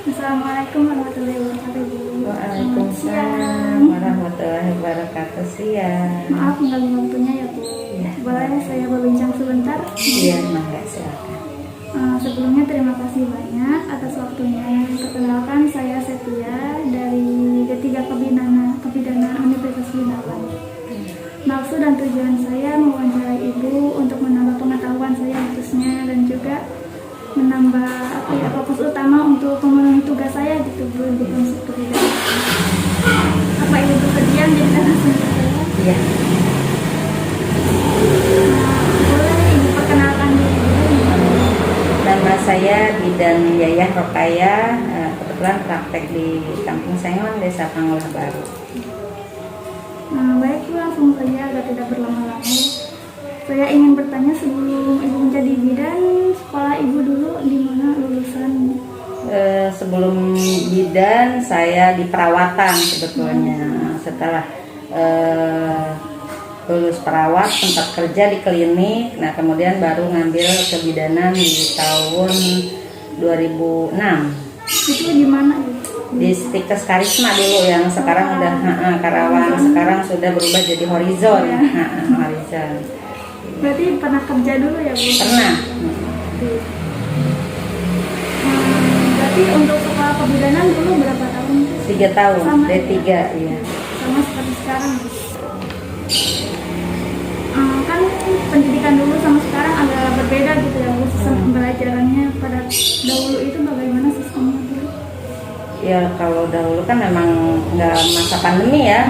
Assalamualaikum warahmatullahi wabarakatuh, Bu. Selamat Waalaikumsalam siang. warahmatullahi wabarakatuh. Siang. Maaf mengganggu waktunya ya, Bu. Ya. Boleh saya berbincang sebentar? Iya, mangga silakan. Sebelumnya terima kasih banyak atas waktunya. Perkenalkan, saya Setia dari D3 Kebidanan Universitas Binawan. Maksud dan tujuan saya mewawancarai Ibu untuk menambah pengetahuan saya khususnya dan juga menambah fokus utama untuk memenuhi tugas saya gitu, Bu, di Komisi Kebidanan. Apa Ibu berkenan jadi narasumber saya? Iya. Boleh Ibu perkenalkan diri dulu? Nama saya Bidan Yayah Rokaya. Kebetulan praktek di Kampung Sengon, Desa Pangulah Baru. Baik, Bu, langsung saja agar tidak berlama-lama. Saya ingin bertanya, sebelum Ibu menjadi bidan, sekolah Ibu dulu di mana lulusan? Sebelum bidan saya di perawatan sebetulnya. Setelah lulus perawat sempat kerja di klinik. Nah, kemudian baru ngambil kebidanan di tahun 2006. Itu di mana, Ibu? Di Stikes Karisma dulu, yang sekarang udah Karawang, sekarang sudah berubah jadi Horizon. Horizon. Berarti pernah kerja dulu ya, Bu? Pernah. Berarti untuk sekolah kebidanan dulu berapa tahun? 3 tahun, Sama. D3, iya. Sama seperti sekarang, Bu. Kan pendidikan dulu sama sekarang agak berbeda gitu ya, Bu. Sistem pembelajarannya pada dahulu itu bagaimana sistemnya dulu? Ya, kalau dahulu kan memang nggak masa pandemi ya.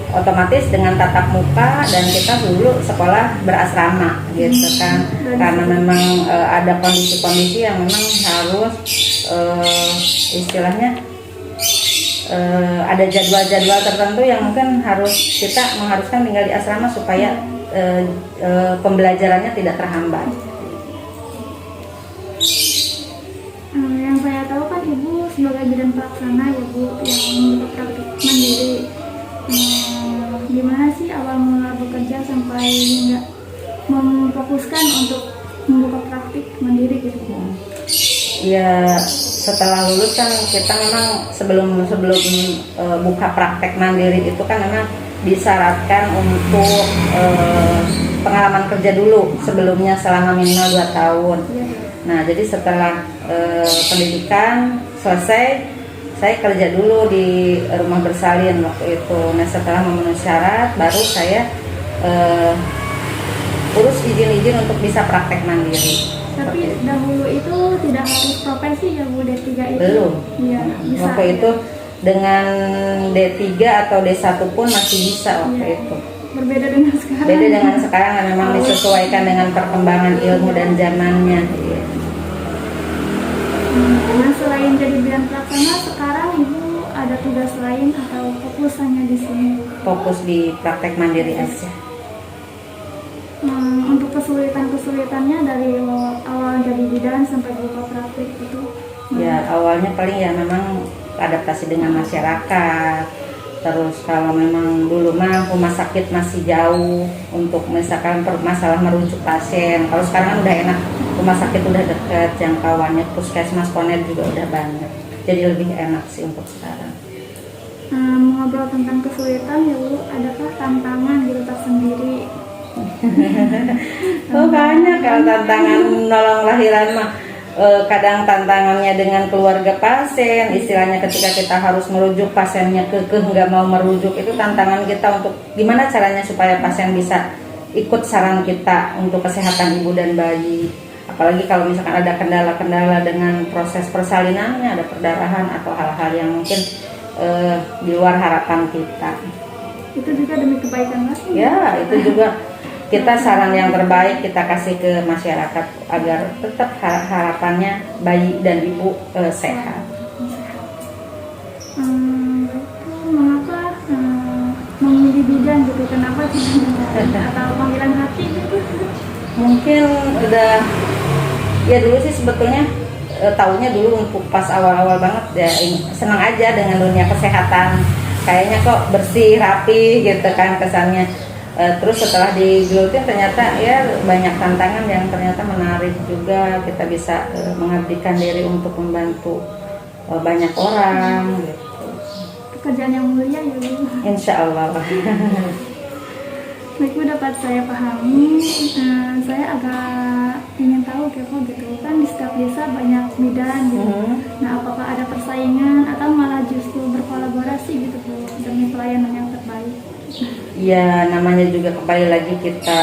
Otomatis dengan tatap muka, dan kita dulu sekolah berasrama gitu kan, karena memang ada kondisi-kondisi yang memang harus istilahnya ada jadwal-jadwal tertentu yang mungkin harus kita mengharuskan tinggal di asrama supaya pembelajarannya tidak terhambat. Yang saya tahu kan Ibu sebagai bidan pelaksana ya, Bu, yang membuka praktik mandiri. Gimana sih awal mula bekerja sampai hingga memfokuskan untuk membuka praktik mandiri gitu, Bu? Ya, setelah lulus kan kita memang sebelum buka praktek mandiri itu kan memang disyaratkan untuk pengalaman kerja dulu sebelumnya selama minimal 2 tahun. Nah, jadi setelah pendidikan selesai, saya kerja dulu di rumah bersalin waktu itu. Nah, setelah memenuhi syarat, baru saya urus izin-izin untuk bisa praktek mandiri. Tapi dahulu itu tidak harus profesi ya, Bu, D3 itu? Belum. Iya, bisa. Waktu itu dengan D3 atau D1 pun masih bisa waktu itu. Berbeda dengan sekarang. Beda dengan sekarang, memang disesuaikan dengan perkembangan ilmu dan zamannya. Nah, selain jadi bidan pelaksana, sekarang Ibu ada tugas lain atau fokus hanya di sini? Fokus di praktek mandiri aja. Untuk kesulitan-kesulitannya dari awal jadi bidan sampai buka praktik itu? Ya, awalnya paling ya memang adaptasi dengan masyarakat. Terus kalau memang dulu mah rumah sakit masih jauh untuk misalkan masalah merujuk pasien. Kalau sekarang kan udah enak, rumah sakit udah dekat, jangkauannya, puskesmas, ponet juga udah banyak. Jadi lebih enak sih untuk sekarang. Mengobrol tentang kesulitan ya, Bu, adakah tantangan gitu tersendiri? Oh, banyak kalau tantangan nolong lahiran mah. Kadang tantangannya dengan keluarga pasien, istilahnya ketika kita harus merujuk pasiennya nggak mau merujuk, itu tantangan kita untuk gimana caranya supaya pasien bisa ikut saran kita untuk kesehatan ibu dan bayi. Apalagi kalau misalkan ada kendala-kendala dengan proses persalinannya, ada perdarahan atau hal-hal yang mungkin di luar harapan kita. Itu juga demi kebaikan pasien. Ya, itu juga kita saran yang terbaik kita kasih ke masyarakat agar tetap harapannya bayi dan ibu sehat. Mengapa memilih bidan gitu? Kenapa tidak atau panggilan hati gitu? Mungkin udah ya dulu sih sebetulnya taunya dulu untuk pas awal-awal banget ya senang aja dengan dunia kesehatan. Kayaknya kok bersih, rapi gitu kan kesannya. Terus setelah digelutin ternyata ya banyak tantangan yang ternyata menarik juga. Kita bisa mengabdikan diri untuk membantu banyak orang gitu. Pekerjaan yang mulia ya Bu. Insya Allah. Baik Bu, dapat saya pahami. Saya agak ingin tahu kepo gitu kan, di setiap desa banyak bidan gitu. Nah, apakah ada persaingan atau malah justru berkolaborasi gitu Bu demi pelayanan yang terbaik? Ya namanya juga kembali lagi kita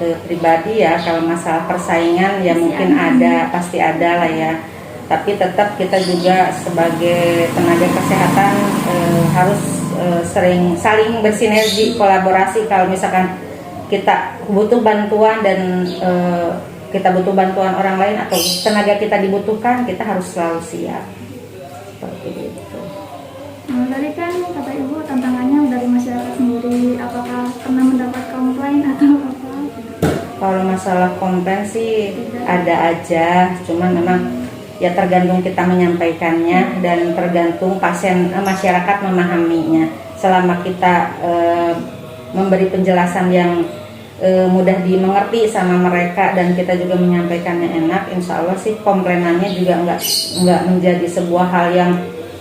ke pribadi ya. Kalau masalah persaingan ya mungkin ada, pasti ada lah ya. Tapi tetap kita juga sebagai tenaga kesehatan harus sering saling bersinergi, kolaborasi. Kalau misalkan kita butuh bantuan dan kita butuh bantuan orang lain atau tenaga kita dibutuhkan, kita harus selalu siap. Seperti itu. Tadi kan kata Ibu tantangannya dari masyarakat sendiri, apakah pernah mendapat komplain atau apa? Kalau masalah komplain sih ada aja, cuman memang ya tergantung kita menyampaikannya dan tergantung pasien masyarakat memahaminya. Selama kita memberi penjelasan yang mudah dimengerti sama mereka dan kita juga menyampaikannya enak, insya Allah sih komplainannya juga nggak menjadi sebuah hal yang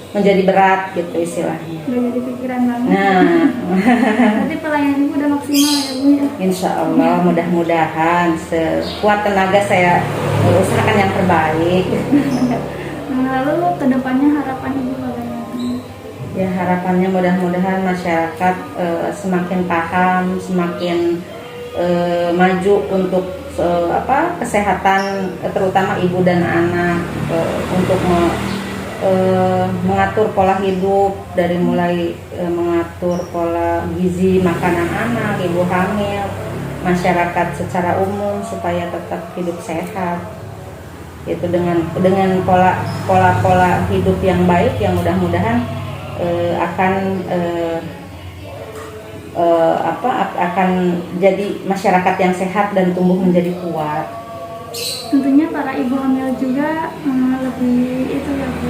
menjadi berat gitu istilahnya. Udah jadi pikiran banget. Nah, Berarti pelayanan Ibu udah maksimal ya Bu ya? insya Allah mudah-mudahan sekuat tenaga saya usahakan yang terbaik. Lalu kedepannya harapan Ibu bagaimana? Ya harapannya mudah-mudahan masyarakat semakin paham, semakin maju untuk kesehatan terutama ibu dan anak, untuk mengatur pola hidup dari mulai mengatur pola gizi makanan anak, ibu hamil, masyarakat secara umum supaya tetap hidup sehat. Itu dengan pola hidup yang baik yang mudah-mudahan akan jadi masyarakat yang sehat dan tumbuh menjadi kuat. Tentunya para ibu hamil juga lebih itu ya Bu,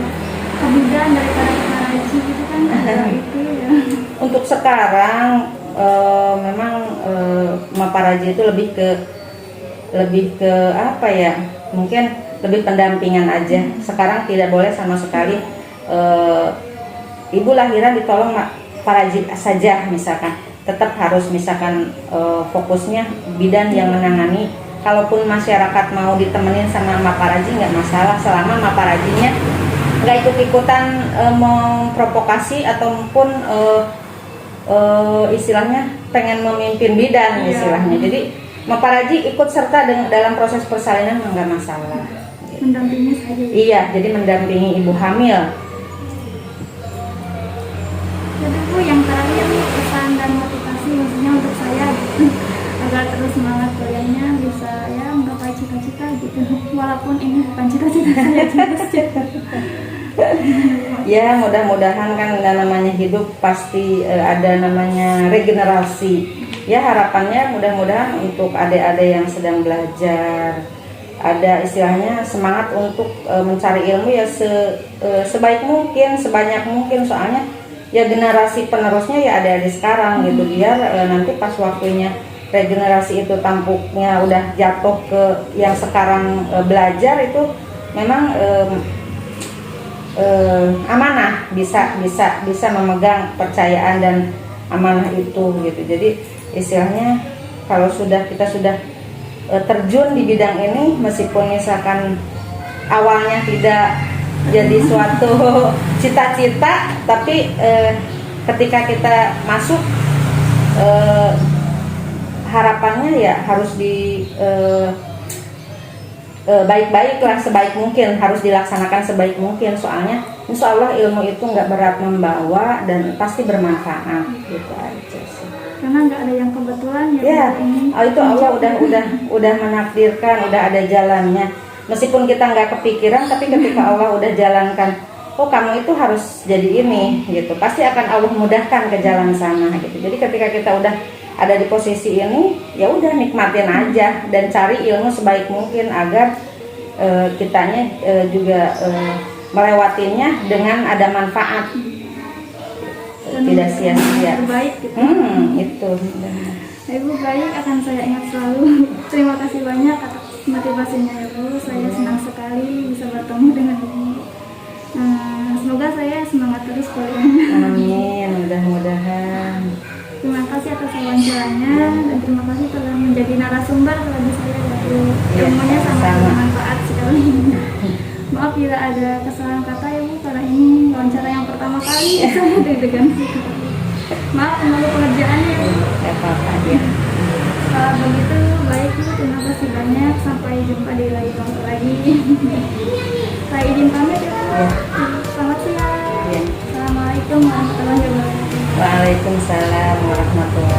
kebidan daripada keparaji gitu kan, ada itu ya. Untuk sekarang memang Maparaji itu lebih ke apa ya? Mungkin lebih pendampingan aja. Sekarang tidak boleh sama sekali ibu lahiran ditolong Paraji saja misalkan. Tetap harus misalkan fokusnya bidan yang menangani. Kalaupun masyarakat mau ditemenin sama Maparaji nggak masalah, selama Maparajinya nggak ikut-ikutan memprovokasi ataupun istilahnya pengen memimpin bidan istilahnya. Jadi Maparaji ikut serta dalam proses persalinan nggak masalah. Mendampingi saja. Iya, jadi mendampingi ibu hamil. Jadi Bu, yang terakhir pesan dan motivasi maksudnya untuk saya gitu, agar terus semangat kuliahnya, bisa ya menggapai cita-cita gitu, walaupun ini bukan cita-cita saya cita-cita. Ya mudah-mudahan kan namanya hidup pasti ada namanya regenerasi. Ya harapannya mudah-mudahan untuk adik-adik yang sedang belajar ada istilahnya semangat untuk mencari ilmu ya sebaik mungkin, sebanyak mungkin, soalnya ya generasi penerusnya ya adik-adik sekarang gitu, biar nanti pas waktunya regenerasi itu tampuknya udah jatuh ke yang sekarang belajar itu memang amanah, bisa memegang kepercayaan dan amanah itu gitu. Jadi istilahnya kalau kita sudah terjun di bidang ini, meskipun misalkan awalnya tidak jadi suatu cita-cita, tapi ketika kita masuk harapannya ya harus baik-baik lah, sebaik mungkin, harus dilaksanakan sebaik mungkin, soalnya insya Allah ilmu itu nggak berat membawa dan pasti bermanfaat gitu aja sih. Karena nggak ada yang kebetulan Ya, itu Allah udah menakdirkan, udah ada jalannya. Meskipun kita nggak kepikiran, tapi ketika Allah udah jalankan, oh kamu itu harus jadi ini gitu, pasti akan Allah mudahkan ke jalan sana gitu. Jadi ketika kita udah ada di posisi ini, ya udah nikmatin aja dan cari ilmu sebaik mungkin agar kitanya juga melewatinya dengan ada manfaat, tidak sia-sia. Terbaik gitu. Itu. Ibu baik, akan saya ingat selalu. Terima kasih banyak atas motivasinya ya Bu. Saya senang sekali bisa bertemu dengan Ibu. banyak dan terima kasih telah menjadi narasumber bagi saya dari Iya, ilmunya sangat sama-sama. bermanfaat sekali. Maaf bila ada kesalahan kata ya Bu, karena ini wawancara yang pertama kali saya deg-degan. Maaf mengganggu pengerjaannya Bu. Gak apa-apa dia. Kalau begitu baik Bu, terima kasih banyak. Sampai jumpa di lain waktu lagi. Saya izin pamit ya Bu. Iya. Selamat siang. Iya. Assalamualaikum warahmatullahi wabarakatuh. Waalaikumsalam warahmatullahi